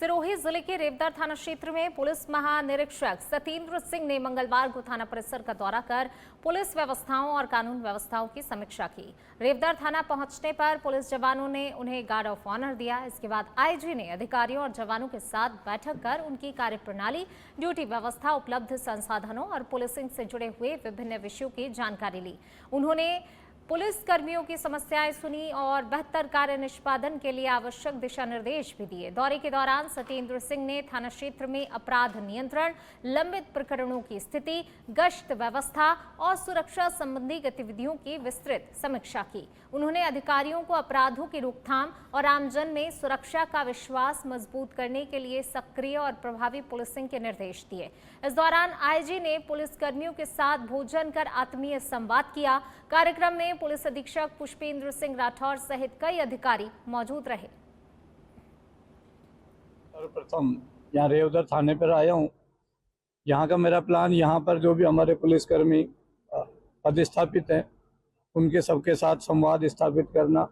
सिरोही जिले के रेवदर थाना क्षेत्र में पुलिस महानिरीक्षक सतेंद्र सिंह ने मंगलवार को थाना परिसर का दौरा कर पुलिस व्यवस्थाओं और कानून व्यवस्थाओं की समीक्षा की। रेवदर थाना पहुंचने पर पुलिस जवानों ने उन्हें गार्ड ऑफ ऑनर दिया। इसके बाद आईजी ने अधिकारियों और जवानों के साथ बैठक कर उनकी कार्यप्रणाली, ड्यूटी व्यवस्था, उपलब्ध संसाधनों और पुलिसिंग से जुड़े हुए विभिन्न विषयों की जानकारी ली। उन्होंने पुलिस कर्मियों की समस्याएं सुनी और बेहतर कार्य निष्पादन के लिए आवश्यक दिशा निर्देश भी दिए। दौरे के दौरान सतेंद्र सिंह ने थाना क्षेत्र में अपराध नियंत्रण, लंबित प्रकरणों की स्थिति, गश्त व्यवस्था और सुरक्षा संबंधी गतिविधियों की विस्तृत समीक्षा की। उन्होंने अधिकारियों को अपराधों की रोकथाम और आमजन में सुरक्षा का विश्वास मजबूत करने के लिए सक्रिय और प्रभावी पुलिसिंग के निर्देश दिए। इस दौरान आईजी ने पुलिस कर्मियों के साथ भोजन कर आत्मीय संवाद किया। कार्यक्रम में पुलिस अधीक्षक पुष्पेंद्र सिंह राठौर सहित कई अधिकारी मौजूद रहे। सर्वप्रथम यहाँ रेवदर थाने पर आया हूँ। यहाँ का मेरा प्लान, यहाँ पर जो भी हमारे पुलिसकर्मी पदस्थापित हैं उनके सबके साथ संवाद स्थापित करना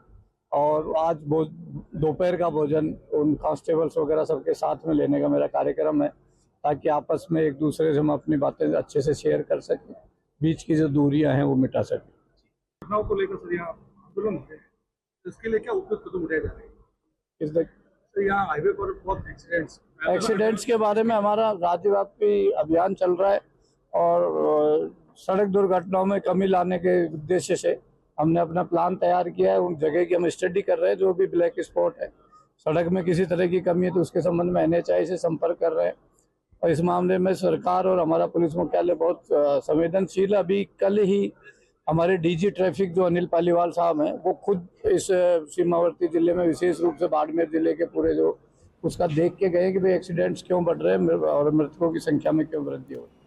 और आज दोपहर का भोजन उन कांस्टेबल्स वगैरह सबके साथ में लेने का मेरा कार्यक्रम है, ताकि आपस में एक दूसरे से हम अपनी बातें अच्छे से शेयर कर सकें, बीच की जो दूरियां हैं वो मिटा सकें। घटनाओं को लेकर सर यहाँ आंदोलन है, इसके लिए क्या उपयुक्त कदम उठाए जा रहे हैं? सर यहाँ हाईवे पर बहुत एक्सीडेंट्स के बारे में हमारा राज्यव्यापी अभियान चल रहा है और सड़क दुर्घटनाओं में कमी लाने के उद्देश्य से हमने अपना प्लान तैयार किया है। उन जगह की हम स्टडी कर रहे हैं जो भी ब्लैक स्पॉट है, सड़क में किसी तरह की कमी है तो उसके संबंध में NHAI से संपर्क कर रहे हैं और इस मामले में सरकार और हमारा पुलिस मुख्यालय बहुत संवेदनशील है। अभी कल ही हमारे DG ट्रैफिक जो अनिल पालीवाल साहब हैं वो खुद इस सीमावर्ती जिले में, विशेष रूप से बाड़मेर जिले के पूरे जो उसका देख के गए कि भाई एक्सीडेंट्स क्यों बढ़ रहे हैं और मृतकों की संख्या में क्यों वृद्धि हो रही है।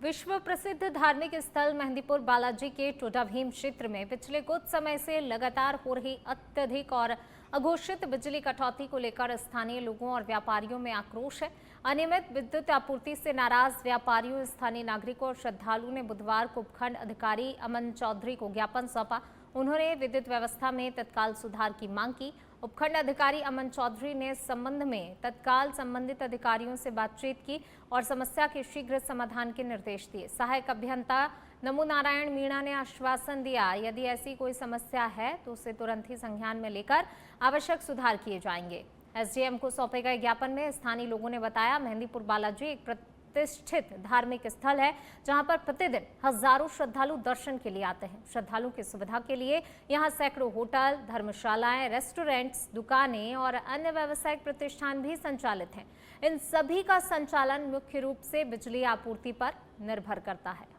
विश्व प्रसिद्ध धार्मिक स्थल मेहंदीपुर बालाजी के टोडाभीम क्षेत्र में पिछले कुछ समय से लगातार हो रही अत्यधिक और अघोषित बिजली कटौती को लेकर स्थानीय लोगों और व्यापारियों में आक्रोश है। अनियमित विद्युत आपूर्ति से नाराज व्यापारियों, स्थानीय नागरिकों और श्रद्धालुओं ने बुधवार को उपखंड अधिकारी अमन चौधरी को ज्ञापन सौंपा। उन्होंने विद्युत व्यवस्था में तत्काल सुधार की मांग की। उपखंड अधिकारी अमन चौधरी ने इस संबंध में तत्काल संबंधित अधिकारियों से बातचीत की और समस्या के शीघ्र समाधान के निर्देश दिए। सहायक अभियंता नमो नारायण मीणा ने आश्वासन दिया, यदि ऐसी कोई समस्या है तो उसे तुरंत ही संज्ञान में लेकर आवश्यक सुधार किए जाएंगे। SDM को सौंपे गए ज्ञापन में स्थानीय लोगों ने बताया, मेहंदीपुर बालाजी एक प्रतिष्ठित धार्मिक स्थल है जहां पर प्रतिदिन हजारों श्रद्धालु दर्शन के लिए आते हैं। श्रद्धालुओं की सुविधा के लिए यहां सैकड़ों होटल, धर्मशालाएं, रेस्टोरेंट्स, दुकानें और अन्य व्यावसायिक प्रतिष्ठान भी संचालित हैं। इन सभी का संचालन मुख्य रूप से बिजली आपूर्ति पर निर्भर करता है।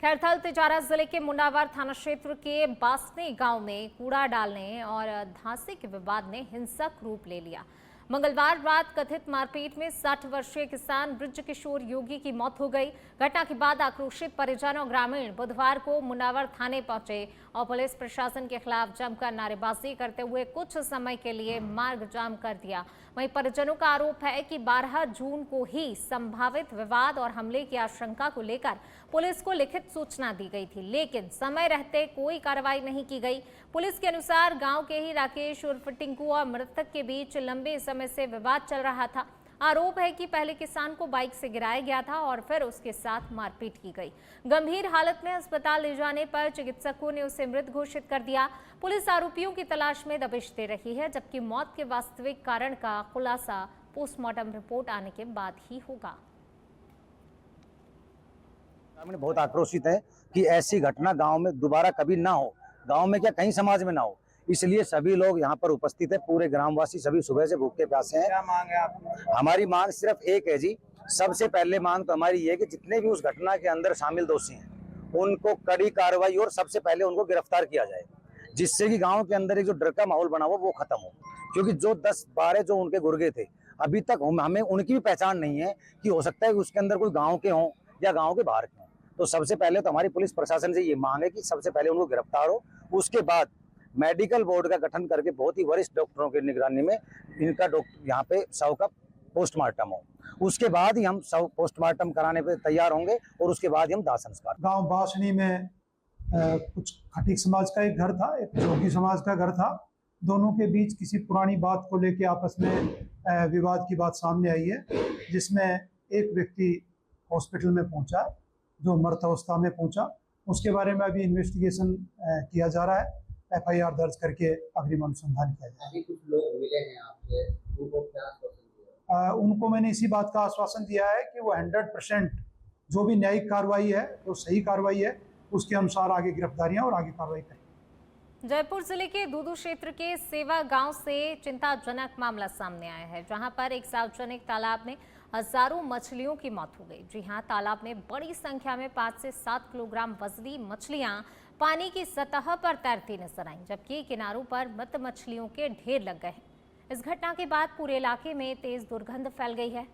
खैरथल तिजारा जिले के मुंडावर थाना क्षेत्र के बासनी गांव में कूड़ा डालने और धांसे के विवाद ने हिंसक रूप ले लिया। मंगलवार रात कथित मारपीट में 60 वर्षीय किसान बृजकिशोर योगी की मौत हो गई। घटना के बाद आक्रोशित परिजन और ग्रामीण बुधवार को मुंडावर थाने पहुंचे और पुलिस प्रशासन के खिलाफ जमकर नारेबाजी करते हुए कुछ समय के लिए मार्ग जाम कर दिया। वहीं परिजनों का आरोप है कि 12 जून को ही संभावित विवाद और हमले की आशंका को लेकर पुलिस को लिखित सूचना दी गई थी, लेकिन समय रहते कोई कार्रवाई नहीं की गई। पुलिस के अनुसार गांव के ही राकेश उर्फ टिंकू और मृतक के बीच लंबे समय से विवाद चल रहा था। आरोप है कि पहले किसान को बाइक से गिराया गया था और फिर उसके साथ मारपीट की गई। गंभीर हालत में अस्पताल ले जाने पर चिकित्सकों ने उसे मृत घोषित कर दिया। पुलिस आरोपियों की तलाश में दबिश दे रही है, जबकि मौत के वास्तविक कारण का खुलासा पोस्टमार्टम रिपोर्ट आने के बाद ही होगा। ग्रामीण बहुत आक्रोशित है कि ऐसी घटना गांव में दोबारा कभी ना हो, गांव में क्या कहीं समाज में ना हो, इसलिए सभी लोग यहाँ पर उपस्थित है। पूरे ग्रामवासी सभी सुबह से भूखे प्यासे हैं। क्या मांग है आपकी? हमारी मांग सिर्फ एक है जी। सबसे पहले मांग तो हमारी ये है कि जितने भी उस घटना के अंदर शामिल दोषी हैं उनको कड़ी कार्रवाई और सबसे पहले उनको गिरफ्तार किया जाए, जिससे कि गाँव के अंदर एक जो डर का माहौल बना हुआ वो खत्म हो। क्योंकि जो 10-12 जो उनके गुर्गे थे अभी तक हमें उनकी भी पहचान नहीं है कि हो सकता है कि उसके अंदर कोई गाँव के हों या गाँव के बाहर के हों। तो सबसे पहले तो हमारी पुलिस प्रशासन से ये मांग है कि सबसे पहले उनको गिरफ्तार हो, उसके बाद मेडिकल बोर्ड का गठन करके बहुत ही वरिष्ठ डॉक्टरों की निगरानी में इनका यहाँ पे शव का पोस्टमार्टम हो। उसके बाद ही हम शव पोस्टमार्टम कराने पे तैयार होंगे और उसके बाद ही हम दाह संस्कार। गांव बासनी में कुछ खटीक समाज का एक घर था, एक जोगी समाज का घर था। दोनों के बीच किसी पुरानी बात को लेके आपस में विवाद की बात सामने आई है, जिसमें एक व्यक्ति हॉस्पिटल में पहुंचा, जो मृत अवस्था में पहुंचा। उसके बारे में अभी इन्वेस्टिगेशन किया जा रहा है, FIR दर्ज करके अग्रिम अनुसंधान किया जाएगा। अभी कुछ लोग मिले हैं आपसे, उनको क्या आश्वासन दिया? उनको मैंने इसी बात का आश्वासन दिया है कि वो 100% जो भी न्यायिक कार्रवाई है, जो सही कार्रवाई है, उसके अनुसार आगे गिरफ्तारियां और आगे कार्रवाई करेंगे। जयपुर जिले के दूदू क्षेत्र के सेवा गांव से चिंताजनक मामला सामने आया है, जहां पर एक सार्वजनिक तालाब में हजारों मछलियों की मौत हो गई। जी हां, तालाब में बड़ी संख्या में 5 से 7 किलोग्राम वजनी मछलियां पानी की सतह पर तैरती नजर आईं, जबकि किनारों पर मृत मछलियों के ढेर लग गए हैं। इस घटना के बाद पूरे इलाके में तेज दुर्गंध फैल गई है,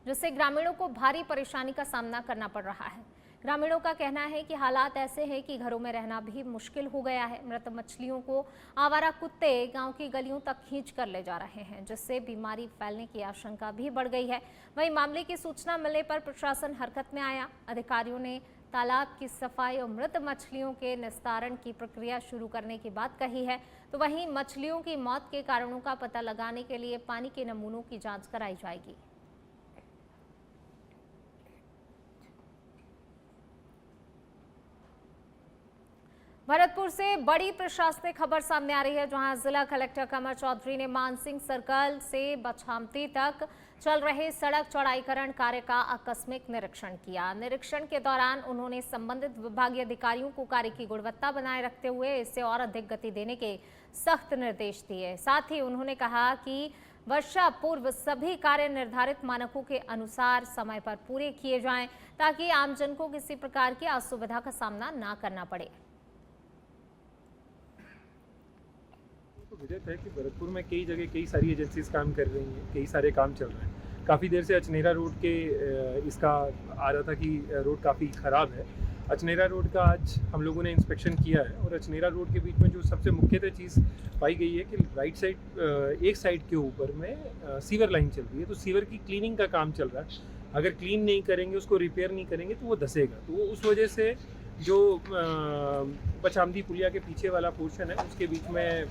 जिससे ग्रामीणों को भारी परेशानी का सामना करना पड़ रहा है। ग्रामीणों का कहना है कि हालात ऐसे हैं कि घरों में रहना भी मुश्किल हो गया है। मृत मछलियों को आवारा कुत्ते गांव की गलियों तक खींच कर ले जा रहे हैं, जिससे बीमारी फैलने की आशंका भी बढ़ गई है। वहीं मामले की सूचना मिलने पर प्रशासन हरकत में आया। अधिकारियों ने तालाब की सफाई और मृत मछलियों के निस्तारण की प्रक्रिया शुरू करने की बात कही है। तो वहीं मछलियों की मौत के कारणों का पता लगाने के लिए पानी के नमूनों की जाँच कराई जाएगी। भरतपुर से बड़ी प्रशासनिक खबर सामने आ रही है, जहां जिला कलेक्टर कमर चौधरी ने मानसिंह सर्कल से बछामती तक चल रहे सड़क चौड़ाईकरण कार्य का आकस्मिक निरीक्षण किया। निरीक्षण के दौरान उन्होंने संबंधित विभागीय अधिकारियों को कार्य की गुणवत्ता बनाए रखते हुए इसे और अधिक गति देने के सख्त निर्देश दिए। साथ ही उन्होंने कहा कि वर्षा पूर्व सभी कार्य निर्धारित मानकों के अनुसार समय पर पूरे किए जाएं, ताकि आमजन को किसी प्रकार की असुविधा का सामना न करना पड़े। विदित है कि भरतपुर में कई जगह कई सारी एजेंसीज काम कर रही हैं, कई सारे काम चल रहे हैं। काफ़ी देर से अचनेरा रोड के इसका आ रहा था कि रोड काफ़ी ख़राब है। अचनेरा रोड का आज हम लोगों ने इंस्पेक्शन किया है और अचनेरा रोड के बीच में जो सबसे मुख्यतः चीज़ पाई गई है कि राइट साइड एक साइड के ऊपर में सीवर लाइन चल रही है, तो सीवर की क्लीनिंग का काम चल रहा है। अगर क्लीन नहीं करेंगे, उसको रिपेयर नहीं करेंगे तो वो धसेगा। तो उस वजह से जो बछामदी पुलिया के पीछे वाला पोर्शन है, उसके बीच में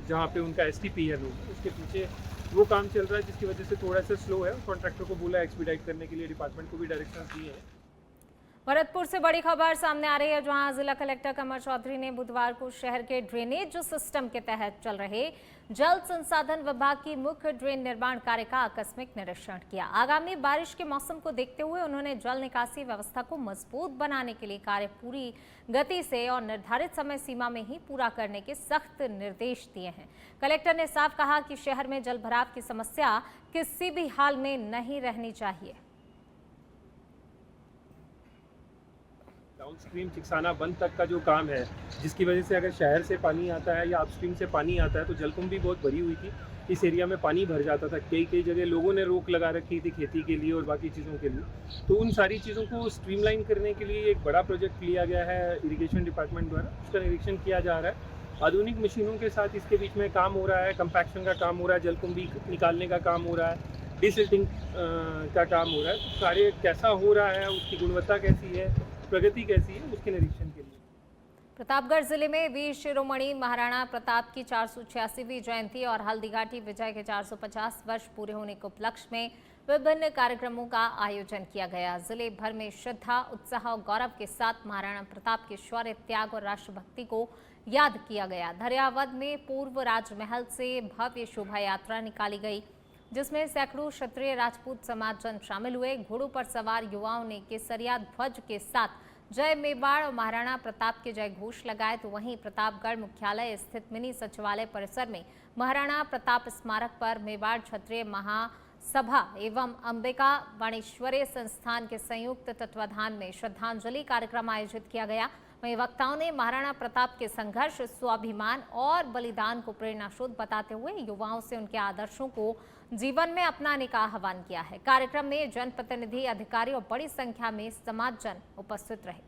जहाँ पे उनका STP है लोग, उसके पीछे वो काम चल रहा है, जिसकी वजह से थोड़ा सा स्लो है। कॉन्ट्रैक्टर को बोला एक्सपीडाइट करने के लिए, डिपार्टमेंट को भी डायरेक्शन दिए हैं। भरतपुर से बड़ी खबर सामने आ रही है, जहां जिला कलेक्टर कमर चौधरी ने बुधवार को शहर के ड्रेनेज सिस्टम के तहत चल रहे जल संसाधन विभाग की मुख्य ड्रेन निर्माण कार्य का आकस्मिक निरीक्षण किया। आगामी बारिश के मौसम को देखते हुए उन्होंने जल निकासी व्यवस्था को मजबूत बनाने के लिए कार्य पूरी गति से और निर्धारित समय सीमा में ही पूरा करने के सख्त निर्देश दिए हैं। कलेक्टर ने साफ कहा कि शहर में जल भराव की समस्या किसी भी हाल में नहीं रहनी चाहिए। डाउनस्ट्रीम चिकसाना बंद तक का जो काम है, जिसकी वजह से अगर शहर से पानी आता है या अपस्ट्रीम से पानी आता है तो जलकुंभ भी बहुत भरी हुई थी। इस एरिया में पानी भर जाता था। कई जगह लोगों ने रोक लगा रखी थी खेती के लिए और बाकी चीज़ों के लिए। तो उन सारी चीज़ों को स्ट्रीमलाइन करने के लिए एक बड़ा प्रोजेक्ट लिया गया है इरिगेशन डिपार्टमेंट द्वारा। उसका निरीक्षण किया जा रहा है। आधुनिक मशीनों के साथ इसके बीच में काम हो रहा है, कंपैक्शन का काम हो रहा है, जलकुंभ भी निकालने का काम हो रहा है, डिसिल्टिंग का काम हो रहा है। तो कार्य कैसा हो रहा है, उसकी गुणवत्ता कैसी है, प्रगति कैसी है, उसके निरीक्षण के लिए। प्रतापगढ़ जिले में वीर शिरोमणि महाराणा प्रताप की 486वीं जयंती और हल्दीघाटी विजय के 450 वर्ष पूरे होने के उपलक्ष्य में विभिन्न कार्यक्रमों का आयोजन किया गया। जिले भर में श्रद्धा, उत्साह और गौरव के साथ महाराणा प्रताप के शौर्य, त्याग और राष्ट्रभक्ति को याद किया गया। दरियावद में पूर्व राजमहल से भव्य शोभा यात्रा निकाली गई, जिसमें सैकड़ों क्षत्रिय राजपूत समाजजन शामिल हुए। घोड़ों पर सवार युवाओं ने केसरिया ध्वज के साथ जय मेवाड़ और महाराणा प्रताप के जय घोष लगाए। तो वहीं प्रतापगढ़ मुख्यालय स्थित मिनी सचिवालय परिसर में महाराणा प्रताप स्मारक पर मेवाड़ क्षत्रिय महासभा एवं अंबिका वाणीश्वरीय संस्थान के संयुक्त तत्वाधान में श्रद्धांजलि कार्यक्रम आयोजित किया गया। वहीं वक्ताओं ने महाराणा प्रताप के संघर्ष, स्वाभिमान और बलिदान को प्रेरणास्रोत बताते हुए युवाओं से उनके आदर्शों को जीवन में अपनाने का आह्वान किया है। कार्यक्रम में जनप्रतिनिधि, अधिकारी और बड़ी संख्या में समाजजन उपस्थित रहे।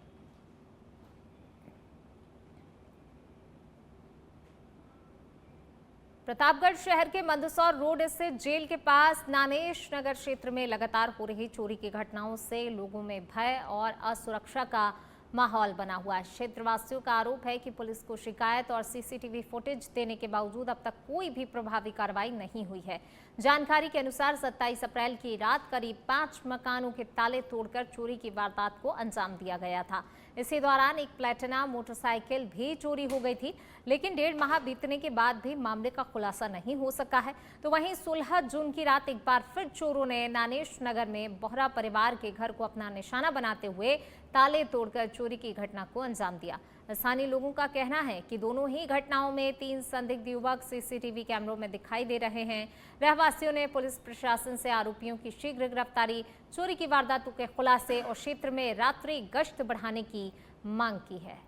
प्रतापगढ़ शहर के मंदसौर रोड स्थित जेल के पास नानेश नगर क्षेत्र में लगातार हो रही चोरी की घटनाओं से लोगों में भय और असुरक्षा का माहौल बना हुआ है। क्षेत्रवासियों का आरोप है कि पुलिस को शिकायत और सीसीटीवी फुटेज देने के बावजूद अब तक कोई भी प्रभावी कार्रवाई नहीं हुई है। जानकारी के अनुसार 27 अप्रैल की रात करीब 5 मकानों के ताले तोड़कर चोरी की वारदात को अंजाम दिया गया था। इसी दौरान एक प्लेटिना मोटरसाइकिल भी चोरी हो गई थी, लेकिन 1.5 माह बीतने के बाद भी मामले का खुलासा नहीं हो सका है। तो वहीं 16 जून की रात एक बार फिर चोरों ने नानेश नगर में बोहरा परिवार के घर को अपना निशाना बनाते हुए ताले तोड़कर चोरी की घटना को अंजाम दिया। स्थानीय लोगों का कहना है कि दोनों ही घटनाओं में 3 संदिग्ध युवक सीसीटीवी कैमरों में दिखाई दे रहे हैं। रहवासियों ने पुलिस प्रशासन से आरोपियों की शीघ्र गिरफ्तारी, चोरी की वारदातों के खुलासे और क्षेत्र में रात्रि गश्त बढ़ाने की मांग की है।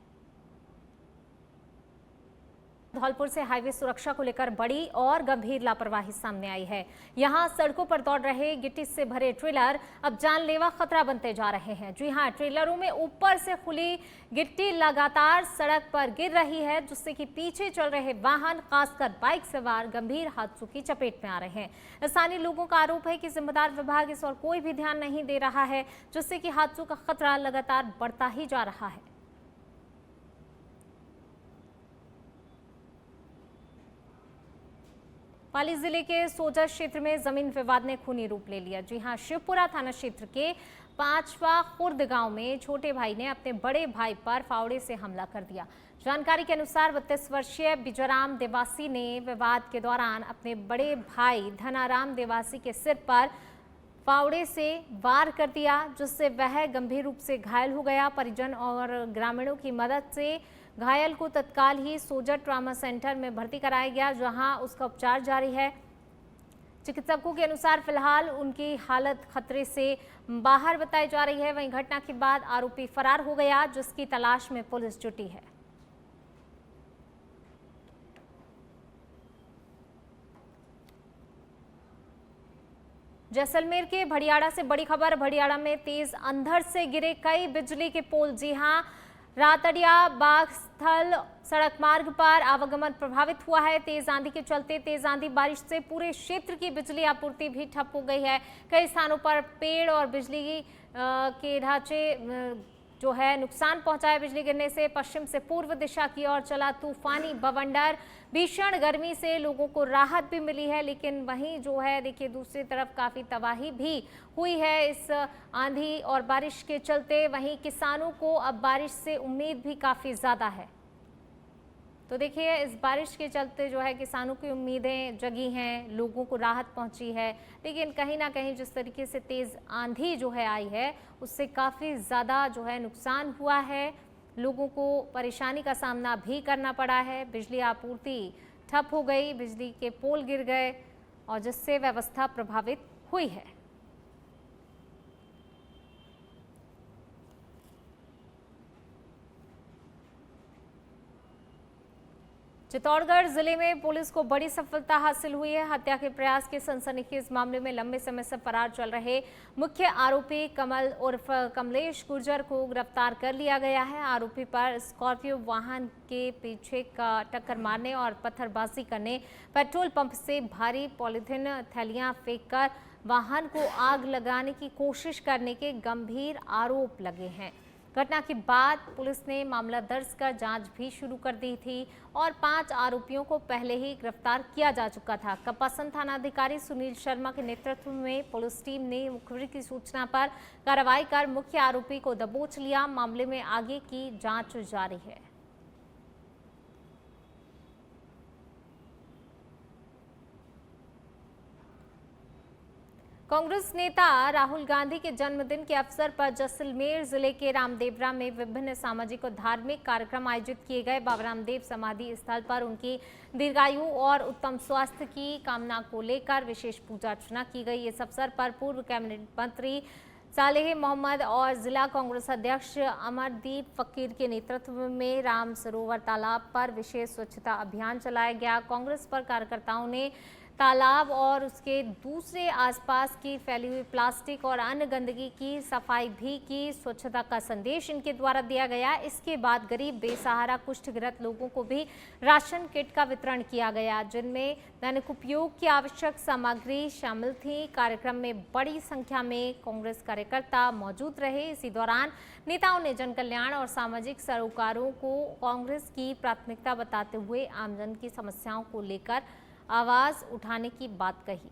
धौलपुर से हाईवे सुरक्षा को लेकर बड़ी और गंभीर लापरवाही सामने आई है। यहां सड़कों पर दौड़ रहे गिट्टी से भरे ट्रेलर अब जानलेवा खतरा बनते जा रहे हैं। जी हां, ट्रेलरों में ऊपर से खुली गिट्टी लगातार सड़क पर गिर रही है, जिससे कि पीछे चल रहे वाहन, खासकर बाइक सवार, गंभीर हादसों की चपेट में आ रहे हैं। स्थानीय लोगों का आरोप है कि जिम्मेदार विभाग इस और कोई भी ध्यान नहीं दे रहा है, जिससे कि हादसों का खतरा लगातार बढ़ता ही जा रहा है। पाली जिले के सोजा क्षेत्र में जमीन विवाद ने खूनी रूप ले लिया। जी हां, शिवपुरा थाना क्षेत्र के 5वां खुर्द गांव में छोटे भाई ने अपने बड़े भाई पर फावड़े से हमला कर दिया। जानकारी के अनुसार 32 वर्षीय बिजराम देवासी ने विवाद के दौरान अपने बड़े भाई धनाराम देवासी के सिर पर फावड़े से वार कर दिया, जिससे वह गंभीर रूप से घायल हो गया। परिजन और ग्रामीणों की मदद से घायल को तत्काल ही सोजा ट्रॉमा सेंटर में भर्ती कराया गया, जहां उसका उपचार जारी है। चिकित्सकों के अनुसार फिलहाल उनकी हालत खतरे से बाहर बताई जा रही है। वहीं घटना के बाद आरोपी फरार हो गया, जिसकी तलाश में पुलिस जुटी है। जैसलमेर के भड़ियाड़ा से बड़ी खबर। भड़ियाड़ा में तेज अंधड़ से गिरे कई बिजली के पोल। जी हां, रातड़िया बाग स्थल सड़क मार्ग पर आवागमन प्रभावित हुआ है। तेज आंधी के चलते तेज आंधी बारिश से पूरे क्षेत्र की बिजली आपूर्ति भी ठप हो गई है। कई स्थानों पर पेड़ और बिजली के ढांचे जो है नुकसान पहुंचाया। बिजली गिरने से पश्चिम से पूर्व दिशा की ओर चला तूफानी बवंडर। भीषण गर्मी से लोगों को राहत भी मिली है, लेकिन वहीं जो है देखिए दूसरी तरफ काफ़ी तबाही भी हुई है इस आंधी और बारिश के चलते। वहीं किसानों को अब बारिश से उम्मीद भी काफ़ी ज़्यादा है। तो देखिए इस बारिश के चलते जो है किसानों की उम्मीदें जगी हैं, लोगों को राहत पहुंची है, लेकिन कहीं ना कहीं जिस तरीके से तेज़ आंधी जो है आई है उससे काफ़ी ज़्यादा जो है नुकसान हुआ है। लोगों को परेशानी का सामना भी करना पड़ा है। बिजली आपूर्ति ठप हो गई, बिजली के पोल गिर गए और जिससे व्यवस्था प्रभावित हुई है। चित्तौड़गढ़ जिले में पुलिस को बड़ी सफलता हासिल हुई है। हत्या के प्रयास के सनसनीखेज मामले में लंबे समय से फरार चल रहे मुख्य आरोपी कमल उर्फ कमलेश गुर्जर को गिरफ्तार कर लिया गया है। आरोपी पर स्कॉर्पियो वाहन के पीछे का टक्कर मारने और पत्थरबाजी करने, पेट्रोल पंप से भारी पॉलीथिन थैलियां फेंककर वाहन को आग लगाने की कोशिश करने के गंभीर आरोप लगे हैं। घटना के बाद पुलिस ने मामला दर्ज कर जांच भी शुरू कर दी थी और 5 आरोपियों को पहले ही गिरफ्तार किया जा चुका था। कपासन थानाधिकारी सुनील शर्मा के नेतृत्व में पुलिस टीम ने मुखबिर की सूचना पर कार्रवाई कर मुख्य आरोपी को दबोच लिया। मामले में आगे की जांच जारी है। कांग्रेस नेता राहुल गांधी के जन्मदिन के अवसर पर जैसलमेर जिले के रामदेवरा में विभिन्न सामाजिक और धार्मिक कार्यक्रम आयोजित किए गए। बाबा रामदेव समाधि स्थल पर उनकी दीर्घायु और उत्तम स्वास्थ्य की कामना को लेकर विशेष पूजा अर्चना की गई। इस अवसर पर पूर्व कैबिनेट मंत्री सालेह मोहम्मद और जिला कांग्रेस अध्यक्ष अमरदीप फकीर के नेतृत्व में राम सरोवर तालाब पर विशेष स्वच्छता अभियान चलाया गया। कांग्रेस पर कार्यकर्ताओं ने तालाब और उसके दूसरे आसपास की फैली हुई प्लास्टिक और अन्य गंदगी की सफाई भी की। स्वच्छता का संदेश इनके द्वारा दिया गया। इसके बाद गरीब, बेसहारा, कुष्ठग्रस्त लोगों को भी राशन किट का वितरण किया गया, जिनमें दैनिक उपयोग की आवश्यक सामग्री शामिल थी। कार्यक्रम में बड़ी संख्या में कांग्रेस कार्यकर्ता मौजूद रहे। इसी दौरान नेताओं ने जन कल्याण और सामाजिक सरोकारों को कांग्रेस की प्राथमिकता बताते हुए आमजन की समस्याओं को लेकर आवाज उठाने की बात कही।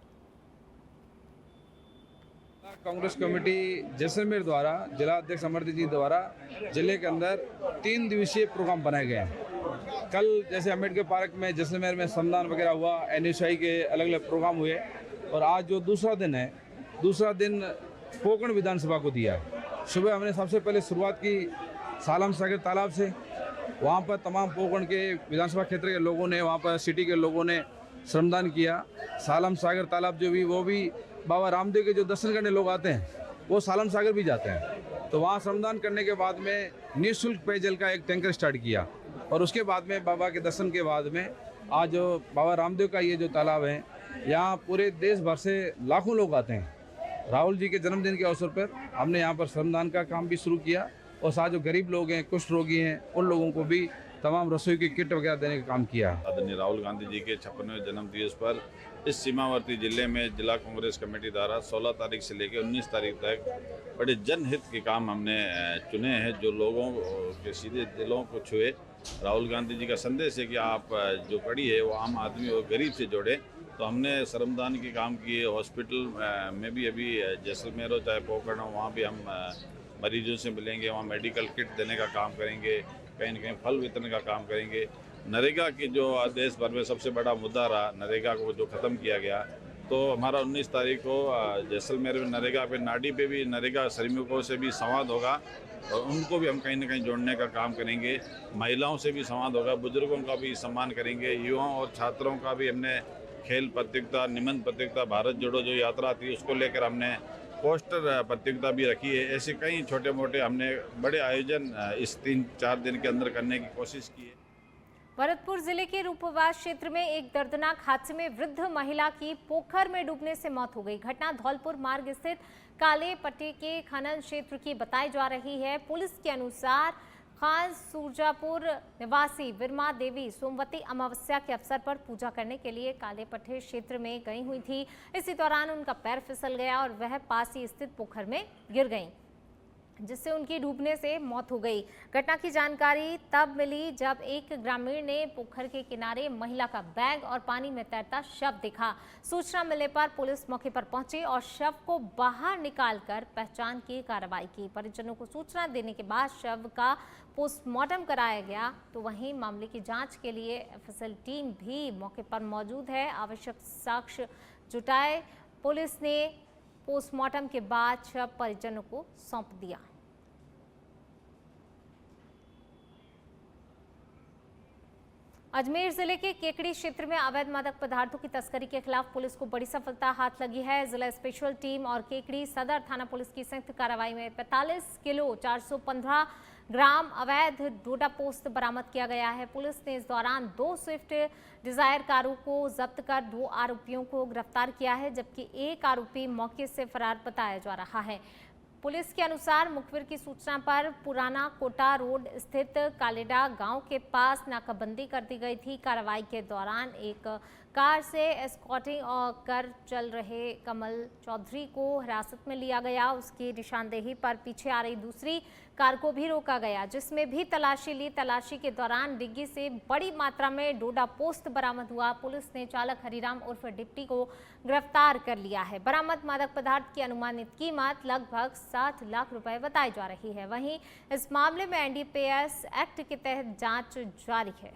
कांग्रेस कमेटी जैसलमेर द्वारा जिला अध्यक्ष अमरदीप जी द्वारा जिले के अंदर 3 दिवसीय प्रोग्राम बनाए गए हैं। कल जैसे अम्बेडकर पार्क में जैसलमेर में श्रमदान वगैरह हुआ, NSI के अलग अलग प्रोग्राम हुए, और आज जो दूसरा दिन है, दूसरा दिन पोकरण विधानसभा को दिया है। सुबह हमने सबसे पहले शुरुआत की सालम सागर तालाब से। वहाँ पर तमाम पोकरण के विधानसभा क्षेत्र के लोगों ने, वहाँ पर सिटी के लोगों ने श्रमदान किया। सालम सागर तालाब जो भी, वो भी बाबा रामदेव के जो दर्शन करने लोग आते हैं वो सालम सागर भी जाते हैं। तो वहाँ श्रमदान करने के बाद में निःशुल्क पेयजल का एक टैंकर स्टार्ट किया, और उसके बाद में बाबा के दर्शन के बाद में आज जो बाबा रामदेव का ये जो तालाब है, यहाँ पूरे देश भर से लाखों लोग आते हैं। राहुल जी के जन्मदिन के अवसर पर हमने यहाँ पर श्रमदान का काम भी शुरू किया, और साथ जो गरीब लोग हैं, कुष्ठ रोगी हैं, उन लोगों को भी तमाम रसोई की किट वगैरह देने का काम किया। आदरणीय राहुल गांधी जी के 56वें जन्म दिवस पर इस सीमावर्ती जिले में जिला कांग्रेस कमेटी द्वारा 16 तारीख से लेकर 19 तारीख तक बड़े जनहित के काम हमने चुने हैं, जो लोगों के सीधे दिलों को छुए। राहुल गांधी जी का संदेश है कि आप जो कड़ी है वो आम आदमी और गरीब से जोड़े। तो हमने श्रमदान के काम किए। हॉस्पिटल में भी अभी जैसलमेर हो चाहे पोखरण हो, वहाँ भी हम मरीजों से मिलेंगे, वहाँ मेडिकल किट देने का काम करेंगे, कहीं न कहीं फल वितरण का काम करेंगे। नरेगा की जो देश भर में सबसे बड़ा मुद्दा रहा, नरेगा को जो ख़त्म किया गया, तो हमारा 19 तारीख को जैसलमेर में नरेगा पे, नाडी पे भी नरेगा श्रमिकों से भी संवाद होगा, और उनको भी हम कहीं न कहीं जोड़ने का काम करेंगे। महिलाओं से भी संवाद होगा, बुजुर्गों का भी सम्मान करेंगे। युवाओं और छात्रों का भी हमने खेल प्रतियोगिता, निबंध प्रतियोगिता, भारत जोड़ो जो यात्रा थी उसको लेकर हमने पोस्टर प्रतियोगिता भी रखी है। ऐसे कई छोटे मोटे हमने बड़े आयोजन इस 3-4 दिन के अंदर करने की कोशिश की है। भरतपुर जिले के रूपवास क्षेत्र में एक दर्दनाक हादसे में वृद्ध महिला की पोखर में डूबने से मौत हो गई। घटना धौलपुर मार्ग स्थित काले पट्टी के खनन क्षेत्र की बताई जा रही है। पुलिस के अनुसार खास सूरजापुर निवासी विरमा देवी सोमवती अमावस्या के अवसर पर पूजा करने के लिए काले पट्टे क्षेत्र में गई हुई थी। इसी दौरान उनका पैर फिसल गया और वह पास ही स्थित पोखर में गिर गईं, जिससे उनकी डूबने से मौत हो गई। घटना की जानकारी तब मिली जब एक ग्रामीण ने पोखर के किनारे महिला का बैग और पानी में तैरता शव देखा। सूचना मिलने पर पुलिस मौके पर पहुंची और शव को बाहर निकालकर पहचान की कार्रवाई की। परिजनों को सूचना देने के बाद शव का पोस्टमार्टम कराया गया। तो वहीं मामले की जांच के लिए FSL टीम भी मौके पर मौजूद है। आवश्यक साक्ष्य जुटाए पुलिस ने पोस्टमार्टम के बाद शव परिजनों को सौंप दिया। अजमेर जिले के केकड़ी क्षेत्र में अवैध मादक पदार्थों की तस्करी के खिलाफ पुलिस को बड़ी सफलता हाथ लगी है। जिला स्पेशल टीम और केकड़ी सदर थाना पुलिस की संयुक्त कार्रवाई में 45 किलो 415 ग्राम अवैध डोडा पोस्त बरामद किया गया है। पुलिस ने इस दौरान 2 स्विफ्ट डिजायर कारों को जब्त कर 2 आरोपियों को गिरफ्तार किया है, जबकि एक आरोपी मौके से फरार बताया जा रहा है। पुलिस के अनुसार मुखबिर की सूचना पर पुराना कोटा रोड स्थित कालेडा गांव के पास नाकाबंदी कर दी गई थी। कार्रवाई के दौरान एक कार से एस्कॉर्टिंग कर चल रहे कमल चौधरी को हिरासत में लिया गया। उसकी निशानदेही पर पीछे आ रही दूसरी कार को भी रोका गया, जिसमें भी तलाशी ली। तलाशी के दौरान डिग्गी से बड़ी मात्रा में डोडा पोस्त बरामद हुआ। पुलिस ने चालक हरिराम उर्फ डिप्टी को गिरफ्तार कर लिया है। बरामद मादक पदार्थ की अनुमानित कीमत लगभग 7 लाख रुपए बताई जा रही है। वहीं इस मामले में NDPS एक्ट के तहत जांच जारी है।